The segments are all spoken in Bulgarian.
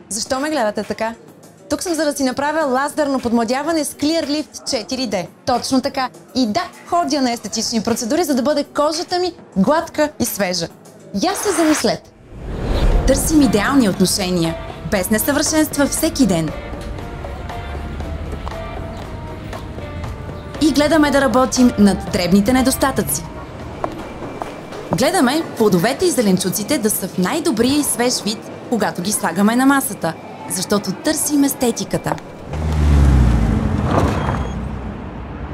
Защо ме гледате така? Тук съм за да си направя лазерно подмладяване с Clear Lift 4D. Точно така. И да, ходя на естетични процедури, за да бъде кожата ми гладка и свежа. Я се замислете. Търсим идеални отношения, без несъвършенства всеки ден. И гледаме да работим над дребните недостатъци. Гледаме плодовете и зеленчуците да са в най-добрия и свеж вид, когато ги слагаме на масата, защото търсим естетиката.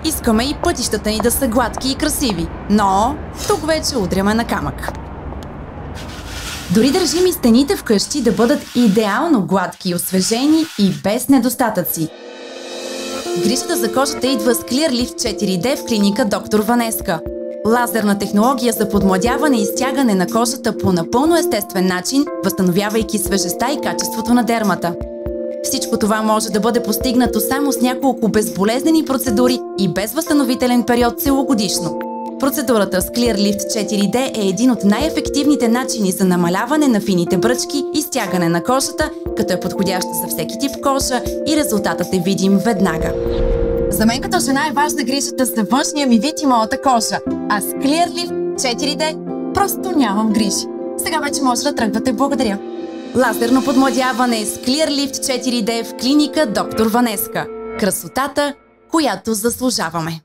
Искаме и пътищата ни да са гладки и красиви, но тук вече удряме на камък. Дори държим и стените вкъщи да бъдат идеално гладки и освежени и без недостатъци. Грижата за кожата идва с Clear Lift 4D в клиника Доктор Ванеска. Лазерна технология за подмладяване и стягане на кожата по напълно естествен начин, възстановявайки свежестта и качеството на дермата. Всичко това може да бъде постигнато само с няколко безболезнени процедури и без възстановителен период целогодишно. Процедурата с Clear Lift 4D е един от най-ефективните начини за намаляване на фините бръчки и стягане на кожата, като е подходяща за всеки тип кожа и резултатът е видим веднага. За мен като жена е важна грижата за външния ми вид и моята кожа, а с Clear Lift 4D просто нямам грижи. Сега вече може да тръгвате. Благодаря. Лазерно подмладяване с Clear Lift 4D в клиника Доктор Ванеска. Красотата, която заслужаваме.